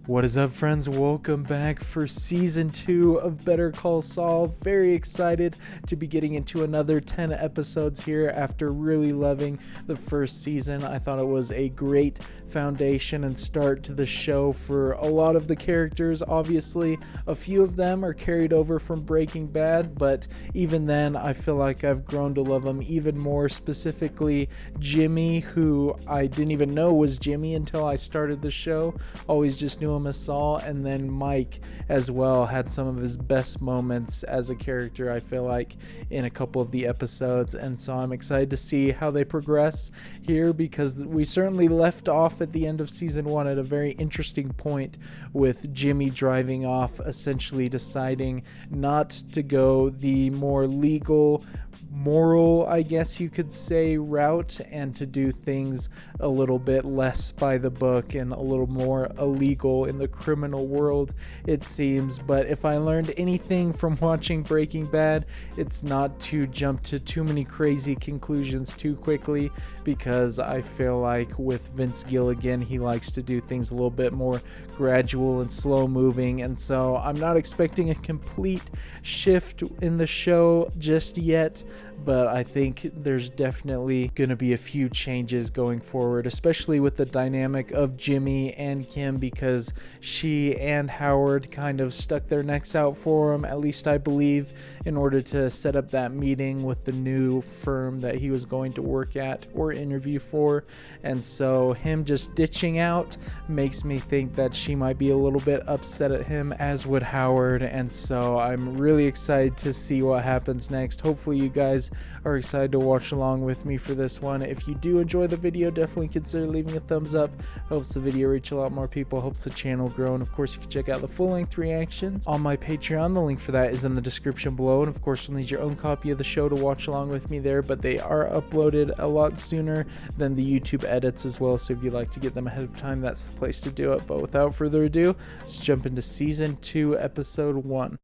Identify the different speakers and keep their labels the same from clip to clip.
Speaker 1: What is up, friends? Welcome back for season 2 of Better Call Saul. Very excited to be getting into another 10 episodes here after really loving the first season. I thought it was a great foundation and start to the show for a lot of the characters. Obviously, a few of them are carried over from Breaking Bad, but even then, I feel like I've grown to love them even more. Specifically, Jimmy, who I didn't even know was Jimmy until I started the show. Always just knew him as Saul. And then Mike as well had some of his best moments as a character, I feel like, in a couple of the episodes. And so I'm excited to see how they progress here, because we certainly left off at the end of season 1 at a very interesting point with Jimmy driving off, essentially deciding not to go the more legal, moral, I guess you could say, route, and to do things a little bit less by the book and a little more illegal in the criminal world, it seems. But if I learned anything from watching Breaking Bad, it's not to jump to too many crazy conclusions too quickly, because I feel like with Vince Gilligan, he likes to do things a little bit more gradual and slow moving, and so I'm not expecting a complete shift in the show just yet, but I think there's definitely going to be a few changes going forward, especially with the dynamic of Jimmy and Kim, because she and Howard kind of stuck their necks out for him, at least I believe, in order to set up that meeting with the new firm that he was going to work at or interview for. And so him just ditching out makes me think that she might be a little bit upset at him, as would Howard. And so I'm really excited to see what happens next. Hopefully you guys are excited to watch along with me for this one. If you do enjoy the video, definitely consider leaving a thumbs up. Helps the video reach a lot more people, helps the channel grow. And of course, you can check out the full-length reactions on my Patreon. The link for that is in the description below, and of course you'll need your own copy of the show to watch along with me there, but they are uploaded a lot sooner than the YouTube edits as well, so if you'd like to get them ahead of time, that's the place to do it. But without further ado, let's jump into season 2 episode 1.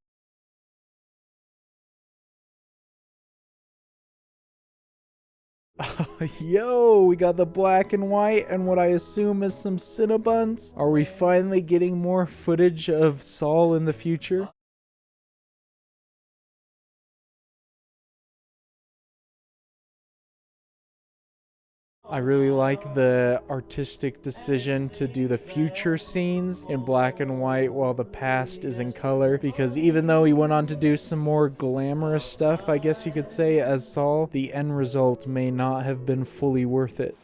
Speaker 1: Yo, we got the black and white and what I assume is some Cinnabons. Are we finally getting more footage of Saul in the future? I really like the artistic decision to do the future scenes in black and white while the past is in color, because even though he went on to do some more glamorous stuff, I guess you could say, as Saul, the end result may not have been fully worth it.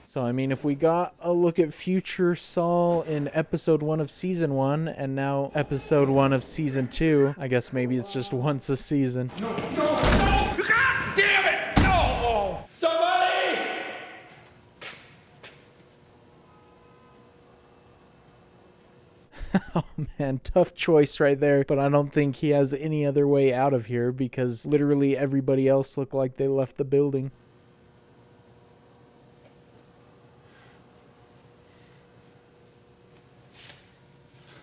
Speaker 1: So, I mean, if we got a look at future Saul in episode 1 of season 1 and now episode 1 of season 2, I guess maybe it's just once a season.
Speaker 2: No! God damn it! No! Somebody!
Speaker 1: Oh man, tough choice right there, but I don't think he has any other way out of here, because literally everybody else looked like they left the building.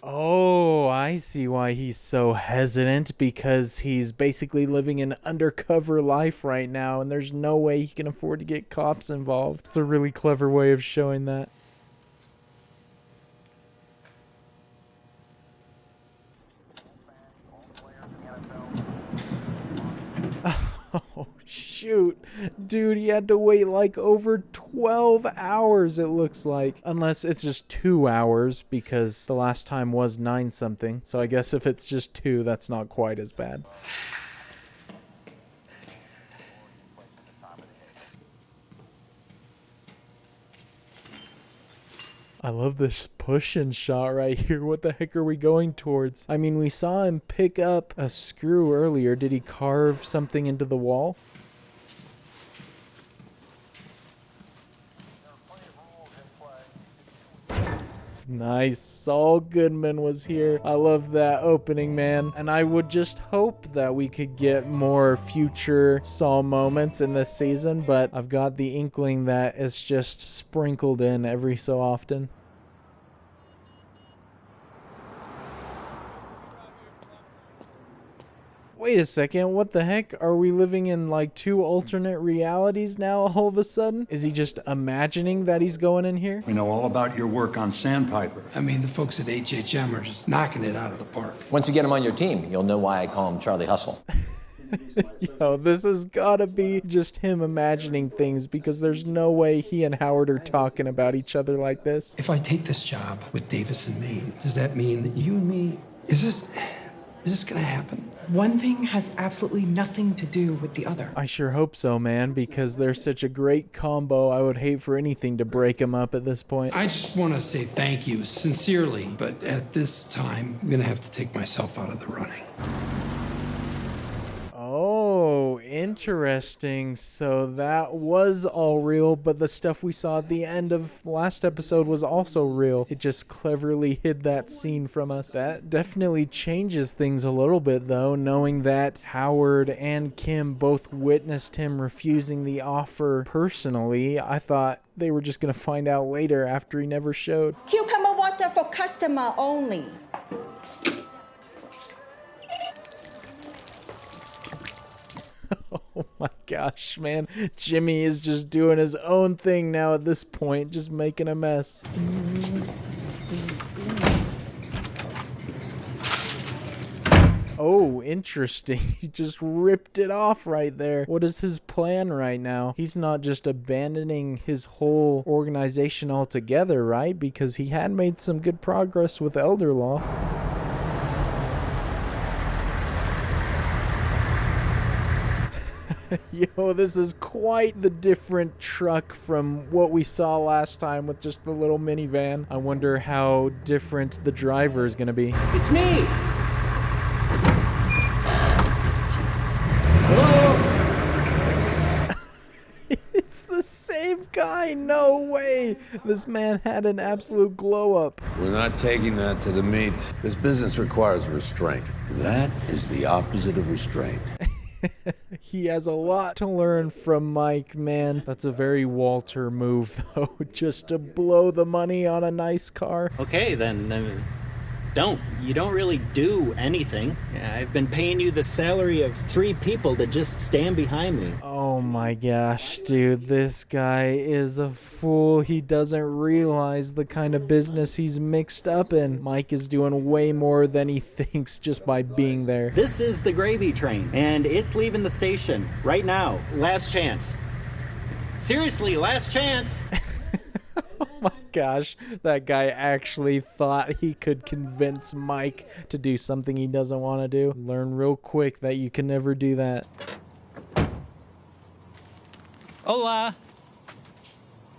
Speaker 1: Oh, I see why he's so hesitant, because he's basically living an undercover life right now, and there's no way he can afford to get cops involved. It's a really clever way of showing that. Oh, shoot. Dude, he had to wait like over 12 hours, it looks like. Unless it's just 2 hours, because the last time was 9 something. So I guess if it's just 2, that's not quite as bad. I love this push-in shot right here. What the heck are we going towards? I mean, we saw him pick up a screw earlier. Did he carve something into the wall? Nice. Saul Goodman was here. I love that opening, man. And I would just hope that we could get more future Saul moments in this season, but I've got the inkling that it's just sprinkled in every so often. Wait a second, what the heck? Are we living in like 2 alternate realities now all of a sudden? Is he just imagining that he's going in here?
Speaker 3: We know all about your work on Sandpiper.
Speaker 4: I mean, the folks at HHM are just knocking it out of the park.
Speaker 5: Once you get him on your team, you'll know why I call him Charlie Hustle.
Speaker 1: Yo, this has gotta be just him imagining things, because there's no way he and Howard are talking about each other like this.
Speaker 4: If I take this job with Davis and Maine, does that mean that you and me, is this gonna happen?
Speaker 6: One thing has absolutely nothing to do with the other.
Speaker 1: I sure hope so, man, because they're such a great combo. I would hate for anything to break them up at this point.
Speaker 4: I just want to say thank you, sincerely, but at this time, I'm gonna have to take myself out of the running.
Speaker 1: Oh, interesting. So that was all real, but the stuff we saw at the end of last episode was also real. It just cleverly hid that scene from us. That definitely changes things a little bit, though, knowing that Howard and Kim both witnessed him refusing the offer personally. I thought they were just going to find out later after he never showed.
Speaker 7: Cucumber water for customer only.
Speaker 1: Oh my gosh, man. Jimmy is just doing his own thing now at this point, just making a mess. Oh, interesting. He just ripped it off right there. What is his plan right now? He's not just abandoning his whole organization altogether, right? Because he had made some good progress with Elder Law. Yo, this is quite the different truck from what we saw last time with just the little minivan. I wonder how different the driver is going to be.
Speaker 8: It's me!
Speaker 1: It's the same guy. No way. This man had an absolute glow up.
Speaker 9: We're not taking that to the meat. This business requires restraint.
Speaker 3: That is the opposite of restraint.
Speaker 1: He has a lot to learn from Mike, man. That's a very Walter move, though, just to blow the money on a nice car.
Speaker 8: Okay, then, You don't really do anything. I've been paying you the salary of 3 people to just stand behind me.
Speaker 1: Oh my gosh, dude, this guy is a fool. He doesn't realize the kind of business he's mixed up in. Mike is doing way more than he thinks just by being there.
Speaker 8: This is the gravy train, and it's leaving the station right now. Last chance. Seriously, last chance.
Speaker 1: Oh my gosh, that guy actually thought he could convince Mike to do something he doesn't want to do. Learn real quick that you can never do that.
Speaker 8: Hola.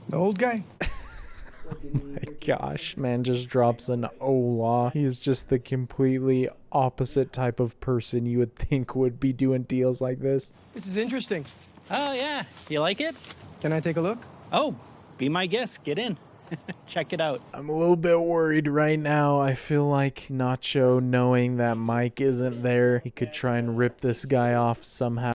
Speaker 4: The old guy?
Speaker 1: Oh my gosh, man just drops an hola. He's just the completely opposite type of person you would think would be doing deals like this.
Speaker 10: This is interesting.
Speaker 8: Oh, yeah. You like it?
Speaker 10: Can I take a look?
Speaker 8: Oh, be my guest. Get in. Check it out.
Speaker 1: I'm a little bit worried right now. I feel like Nacho, knowing that Mike isn't there, he could try and rip this guy off somehow.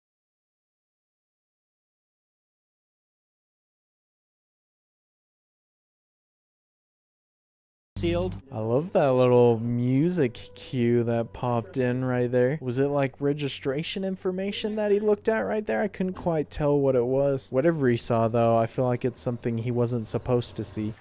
Speaker 8: Sealed.
Speaker 1: I love that little music cue that popped in right there. Was it like registration information that he looked at right there? I couldn't quite tell what it was. Whatever he saw, though, I feel like it's something he wasn't supposed to see.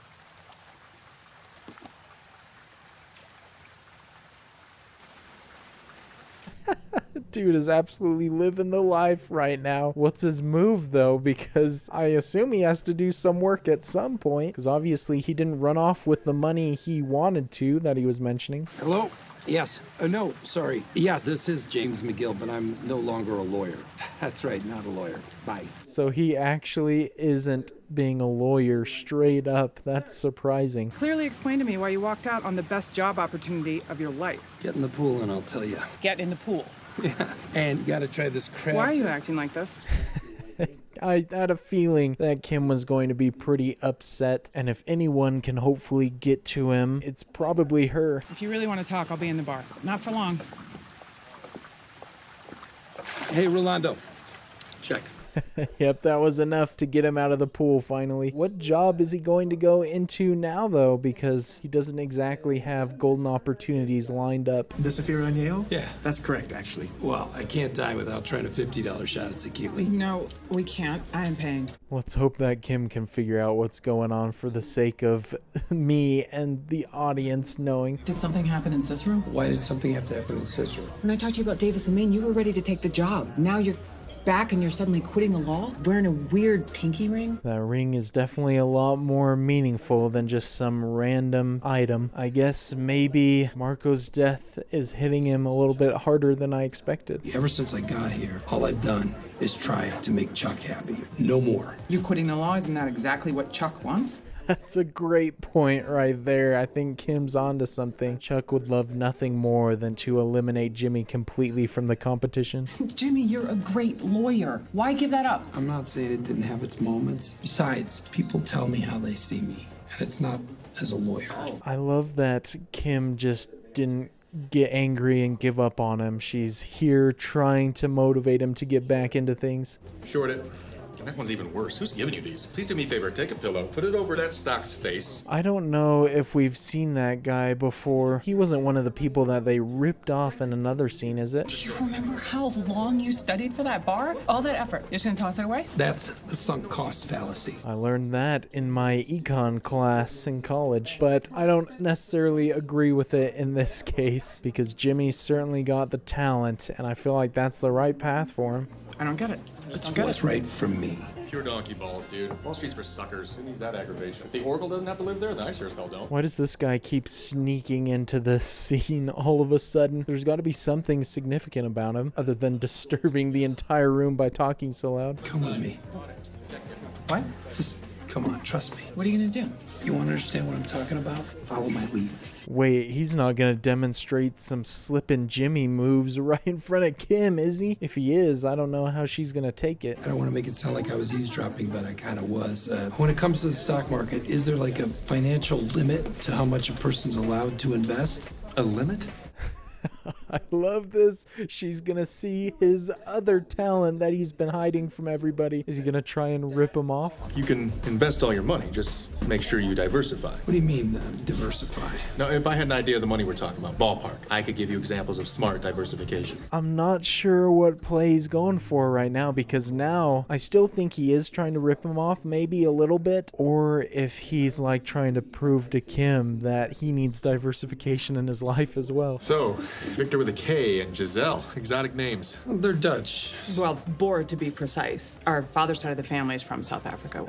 Speaker 1: Dude is absolutely living the life right now. What's his move, though? Because I assume he has to do some work at some point. Because obviously he didn't run off with the money he wanted to that he was mentioning.
Speaker 4: Hello? Yes. No, sorry. Yes, this is James McGill, but I'm no longer a lawyer. That's right, not a lawyer. Bye.
Speaker 1: So he actually isn't being a lawyer straight up. That's surprising.
Speaker 6: Clearly explain to me why you walked out on the best job opportunity of your life.
Speaker 4: Get in the pool and I'll tell you.
Speaker 6: Get in the pool.
Speaker 4: Yeah. And you gotta try this crab.
Speaker 6: Why are you acting like this?
Speaker 1: I had a feeling that Kim was going to be pretty upset, and if anyone can hopefully get to him, it's probably her.
Speaker 6: If you really want to talk, I'll be in the bar. Not for long.
Speaker 4: Hey, Rolando. Check.
Speaker 1: Yep, that was enough to get him out of the pool finally. What job is he going to go into now, though? Because he doesn't exactly have golden opportunities lined up.
Speaker 10: Desafio Añejo?
Speaker 4: Yeah.
Speaker 10: That's correct, actually.
Speaker 4: Well, I can't die without trying a $50 shot at tequila.
Speaker 6: No, we can't. I am paying.
Speaker 1: Let's hope that Kim can figure out what's going on for the sake of me and the audience knowing.
Speaker 6: Did something happen in Cicero?
Speaker 4: Why did something have to happen in Cicero?
Speaker 6: When I talked to you about Davis and Maine, you were ready to take the job. Now you're back and you're suddenly quitting the law? Wearing a weird pinky ring?
Speaker 1: That ring is definitely a lot more meaningful than just some random item. I guess maybe Marco's death is hitting him a little bit harder than I expected.
Speaker 4: Ever since I got here, all I've done is try to make Chuck happy. No more.
Speaker 6: You quitting the law, isn't that exactly what Chuck wants?
Speaker 1: That's a great point right there. I think Kim's onto something. Chuck would love nothing more than to eliminate Jimmy completely from the competition.
Speaker 6: Jimmy, you're a great lawyer. Why give that up?
Speaker 4: I'm not saying it didn't have its moments. Besides, people tell me how they see me, and it's not as a lawyer.
Speaker 1: I love that Kim just didn't get angry and give up on him. She's here trying to motivate him to get back into things.
Speaker 11: Short it. That one's even worse. Who's giving you these? Please do me a favor. Take a pillow. Put it over that stock's face.
Speaker 1: I don't know if we've seen that guy before. He wasn't one of the people that they ripped off in another scene, is it?
Speaker 6: Do you remember how long you studied for that bar? All that effort. You're just gonna toss it away?
Speaker 4: That's the sunk cost fallacy.
Speaker 1: I learned that in my econ class in college, but I don't necessarily agree with it in this case because Jimmy certainly got the talent, and I feel like that's the right path for him.
Speaker 6: I don't get it.
Speaker 4: It's what's right for me.
Speaker 11: Pure donkey balls, dude. Wall Street's for suckers. Who needs that aggravation? If the Oracle doesn't have to live there, then I sure as hell don't.
Speaker 1: Why does this guy keep sneaking into the scene all of a sudden? There's got to be something significant about him other than disturbing the entire room by talking so loud.
Speaker 4: Come with me.
Speaker 6: What?
Speaker 4: Just come on, trust me.
Speaker 6: What are you gonna do?
Speaker 4: You want to understand what I'm talking about? Follow my lead.
Speaker 1: Wait, he's not gonna demonstrate some slippin' Jimmy moves right in front of Kim, is he? If he is, I don't know how she's gonna take it.
Speaker 4: I don't want to make it sound like I was eavesdropping, but I kind of was. When it comes to the stock market, is there like a financial limit to how much a person's allowed to invest?
Speaker 11: A limit?
Speaker 1: I love this. She's gonna see his other talent that he's been hiding from everybody. Is he gonna try and rip him off?
Speaker 11: You can invest all your money. Just make sure you diversify.
Speaker 4: What do you mean, diversify?
Speaker 11: Now, if I had an idea of the money we're talking about, ballpark, I could give you examples of smart diversification.
Speaker 1: I'm not sure what play he's going for right now because now I still think he is trying to rip him off maybe a little bit, or if he's like trying to prove to Kim that he needs diversification in his life as well.
Speaker 11: So, Victor with a K and Giselle. Exotic names.
Speaker 4: Well, they're Dutch.
Speaker 6: Well, Boer to be precise. Our father's side of the family is from South Africa.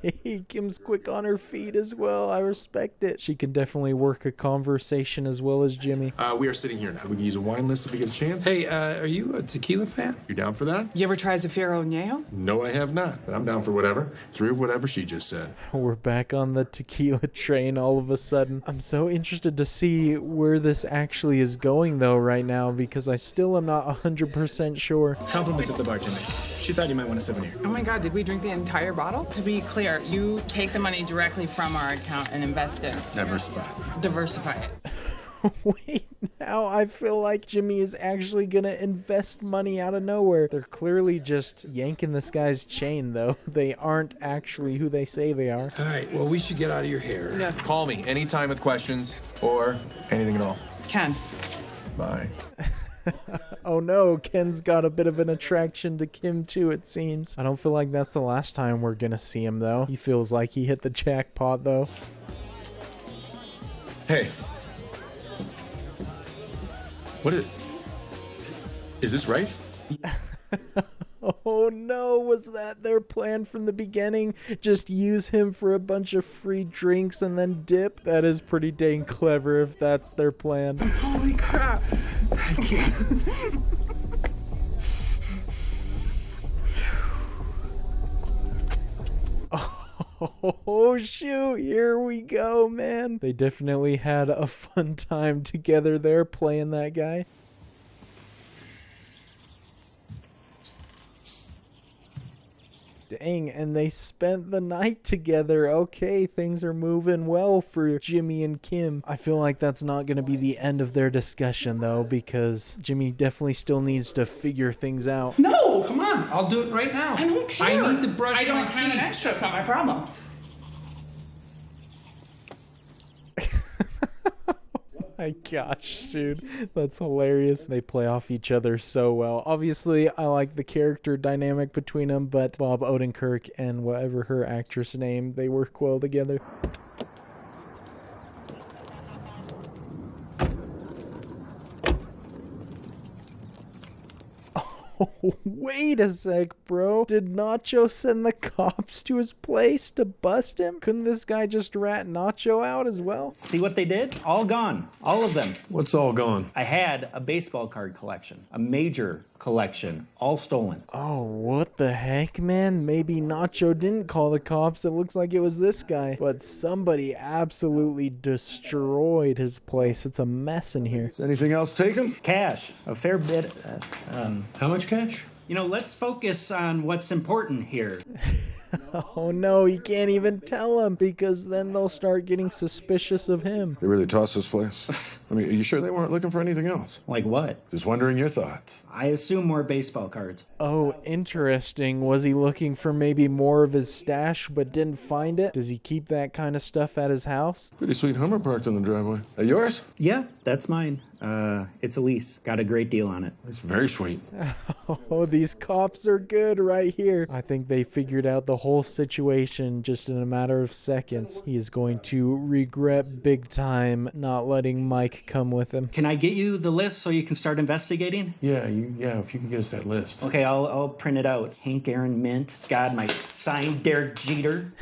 Speaker 1: Hey, Kim's quick on her feet as well. I respect it. She can definitely work a conversation as well as Jimmy.
Speaker 11: We are sitting here now. We can use a wine list if we get a chance.
Speaker 4: Hey, are you a tequila fan?
Speaker 11: You down for that?
Speaker 6: You ever try Zafiro Añejo?
Speaker 11: No, I have not. But I'm down for whatever. Through whatever she just said.
Speaker 1: We're back on the tequila train all of a sudden. I'm so interested to see where this actually is going though right now because I still am not 100% sure.
Speaker 10: Compliments of the bartender. She thought you might want a souvenir.
Speaker 6: Oh my God, did we drink the entire bottle? To be clear, you take the money directly from our account and invest it. Diversify it.
Speaker 1: Wait, now I feel like Jimmy is actually gonna invest money out of nowhere. They're clearly just yanking this guy's chain though. They aren't actually who they say they are.
Speaker 4: All right, well, we should get out of your hair.
Speaker 6: Yeah.
Speaker 11: Call me anytime with questions or anything at all.
Speaker 6: Ken.
Speaker 11: Bye.
Speaker 1: Oh no, Ken's got a bit of an attraction to Kim too, it seems. I don't feel like that's the last time we're gonna see him though. He feels like he hit the jackpot though.
Speaker 11: Hey. What is this right?
Speaker 1: Oh no, was that their plan from the beginning? Just use him for a bunch of free drinks and then dip? That is pretty dang clever if that's their plan.
Speaker 6: Holy crap.
Speaker 4: I can't.
Speaker 1: Oh shoot, here we go, man. They definitely had a fun time together there playing that guy. Dang, and they spent the night together. Okay, things are moving well for Jimmy and Kim. I feel like that's not going to be the end of their discussion, though, because Jimmy definitely still needs to figure things out.
Speaker 10: No, come on. I'll do it right now.
Speaker 6: I don't care.
Speaker 10: I need to brush
Speaker 6: I don't
Speaker 10: my
Speaker 6: have
Speaker 10: teeth.
Speaker 6: an extra. It's not my problem.
Speaker 1: My gosh, dude, that's hilarious. They play off each other so well. Obviously, I like the character dynamic between them, but Bob Odenkirk and whatever her actress name, they work well together. Oh, wait a sec, bro. Did Nacho send the cops to his place to bust him? Couldn't this guy just rat Nacho out as well?
Speaker 8: See what they did? All gone. All of them.
Speaker 9: What's all gone?
Speaker 8: I had a baseball card collection, a major collection, all stolen.
Speaker 1: Oh, what the heck, man? Maybe Nacho didn't call the cops. It looks like it was this guy. But somebody absolutely destroyed his place. It's a mess in here.
Speaker 9: Is anything else taken?
Speaker 8: Cash, a fair bit.
Speaker 9: How much cash?
Speaker 8: You know, let's focus on what's important here.
Speaker 1: Oh no, he can't even tell them because then they'll start getting suspicious of him.
Speaker 9: They really tossed this place? I mean, are you sure they weren't looking for anything else?
Speaker 8: Like what?
Speaker 9: Just wondering your thoughts.
Speaker 8: I assume more baseball cards.
Speaker 1: Oh, interesting. Was he looking for maybe more of his stash but didn't find it? Does he keep that kind of stuff at his house?
Speaker 9: Pretty sweet Hummer parked in the driveway. Yours?
Speaker 8: Yeah, that's mine. It's a lease. Got a great deal on it.
Speaker 9: It's very sweet.
Speaker 1: Oh, these cops are good right here. I think they figured out the whole situation just in a matter of seconds. He is going to regret big time not letting Mike come with him.
Speaker 8: Can I get you the list so you can start investigating?
Speaker 9: Yeah, if you could get us that list.
Speaker 8: Okay, I'll print it out. Hank Aaron Mint. God, my signed Derek Jeter.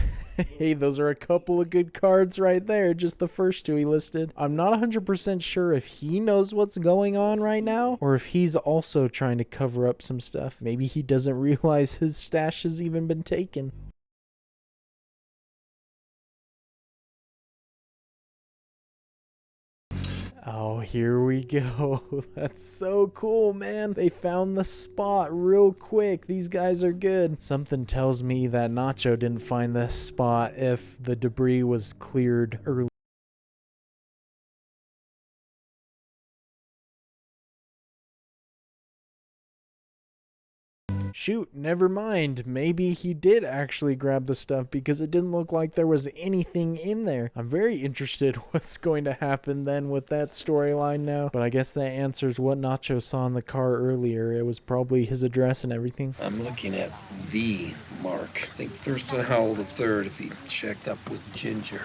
Speaker 1: Hey, those are a couple of good cards right there. Just the first two he listed. I'm not 100% sure if he knows what's going on right now or if he's also trying to cover up some stuff. Maybe he doesn't realize his stash has even been taken. Oh, here we go. That's so cool, man. They found the spot real quick. These guys are good. Something tells me that Nacho didn't find this spot if the debris was cleared early. Shoot, never mind. Maybe he did actually grab the stuff because it didn't look like there was anything in there. I'm very interested what's going to happen then with that storyline now. But I guess that answers what Nacho saw in the car earlier. It was probably his address and everything.
Speaker 12: I'm looking at the mark. I think Thurston Howell III, if he checked up with Ginger.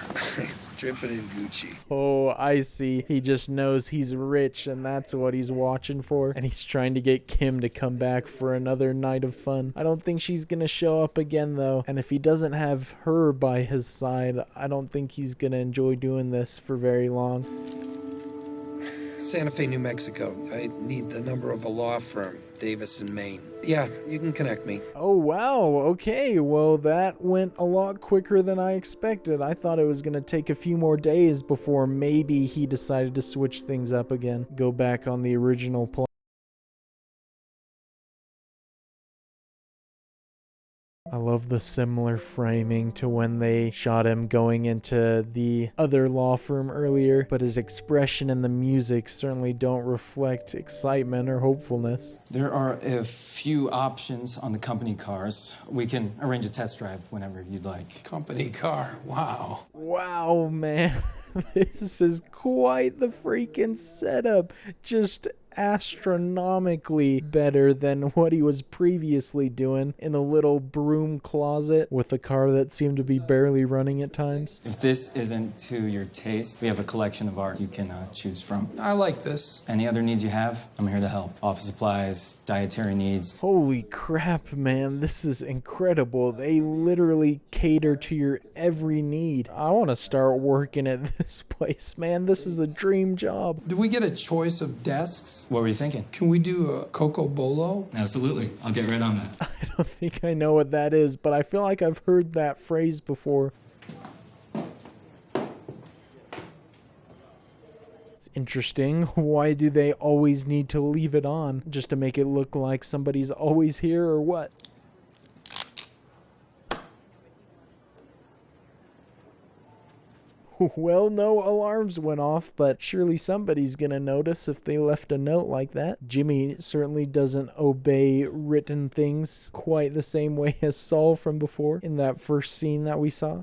Speaker 12: Dripping in Gucci.
Speaker 1: Oh, I see. He just knows he's rich and that's what he's watching for. And he's trying to get Kim to come back for another night of fun. I don't think she's gonna show up again though, and if he doesn't have her by his side, I don't think he's gonna enjoy doing this for very long.
Speaker 12: Santa Fe, New Mexico. I need the number of a law firm, Davis in Maine. Yeah, you can connect me.
Speaker 1: Oh wow, okay, well that went a lot quicker than I expected. I thought it was gonna take a few more days before maybe he decided to switch things up again, go back on the original plan. I love the similar framing to when they shot him going into the other law firm earlier, but his expression and the music certainly don't reflect excitement or hopefulness.
Speaker 13: There are a few options on the company cars. We can arrange a test drive whenever you'd like.
Speaker 12: Company car, wow.
Speaker 1: Wow, man. This is quite the freaking setup. Just astronomically better than what he was previously doing in a little broom closet with a car that seemed to be barely running at times.
Speaker 13: If this isn't to your taste, we have a collection of art you can choose from.
Speaker 12: I like this.
Speaker 13: Any other needs you have, I'm here to help. Office supplies, dietary needs.
Speaker 1: Holy crap, man. This is incredible. They literally cater to your every need. I want to start working at this place, man. This is a dream job.
Speaker 12: Do we get a choice of desks?
Speaker 13: What were you thinking?
Speaker 12: Can we do a Coco Bolo?
Speaker 13: Absolutely. I'll get right on that.
Speaker 1: I don't think I know what that is, but I feel like I've heard that phrase before. It's interesting. Why do they always need to leave it on? Just to make it look like somebody's always here or what? Well, no alarms went off, but surely somebody's gonna notice if they left a note like that. Jimmy certainly doesn't obey written things quite the same way as Saul from before in that first scene that we saw.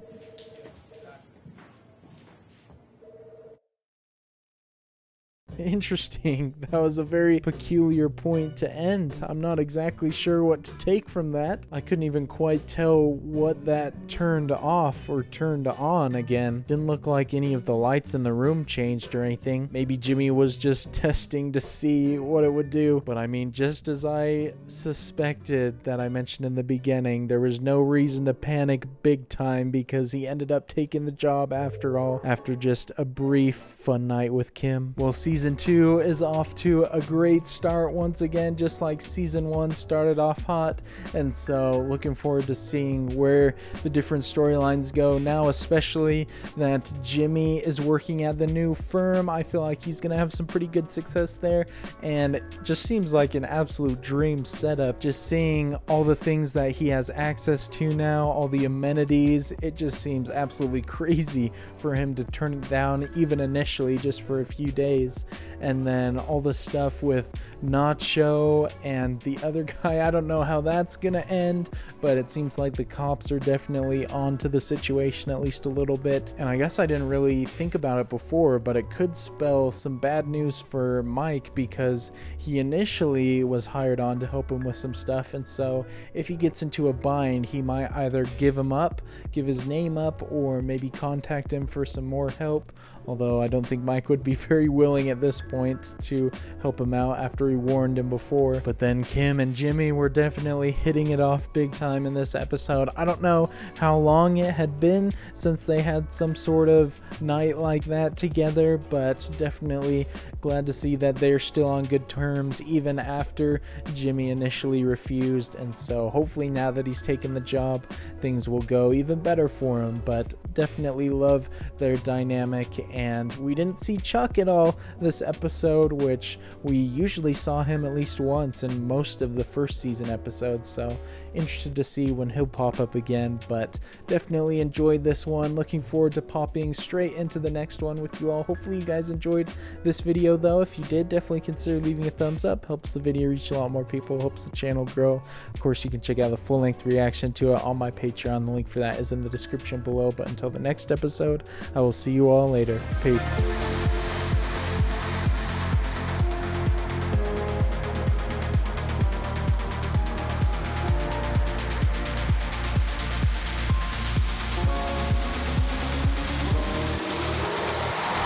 Speaker 1: Interesting. That was a very peculiar point to end. I'm not exactly sure what to take from that. I couldn't even quite tell what that turned off or turned on again. Didn't look like any of the lights in the room changed or anything. Maybe Jimmy was just testing to see what it would do. But I mean, just as I suspected that I mentioned in the beginning, there was no reason to panic big time because he ended up taking the job after all, after just a brief fun night with Kim. Well, Season 2 is off to a great start once again, just like Season 1 started off hot. And so looking forward to seeing where the different storylines go now, especially that Jimmy is working at the new firm. I feel like he's going to have some pretty good success there, and it just seems like an absolute dream setup. Just seeing all the things that he has access to now, all the amenities, it just seems absolutely crazy for him to turn it down even initially just for a few days. And then all the stuff with Nacho and the other guy, I don't know how that's gonna end, but it seems like the cops are definitely onto the situation at least a little bit. And I guess I didn't really think about it before, but it could spell some bad news for Mike because he initially was hired on to help him with some stuff, and so if he gets into a bind, he might either give his name up, or maybe contact him for some more help. Although I don't think Mike would be very willing at this point to help him out after he warned him before. But then Kim and Jimmy were definitely hitting it off big time in this episode. I don't know how long it had been since they had some sort of night like that together, but definitely glad to see that they're still on good terms even after Jimmy initially refused. And so hopefully now that he's taken the job, things will go even better for him. But definitely love their dynamic. And we didn't see Chuck at all this episode, which we usually saw him at least once in most of the first season episodes, so interested to see when he'll pop up again. But definitely enjoyed this one. Looking forward to popping straight into the next one with you all. Hopefully you guys enjoyed this video though. If you did, definitely consider leaving a thumbs up. Helps the video reach a lot more people, helps the channel grow. Of course, you can check out the full-length reaction to it on my Patreon. The link for that is in the description below. But until the next episode, I will see you all later. Peace.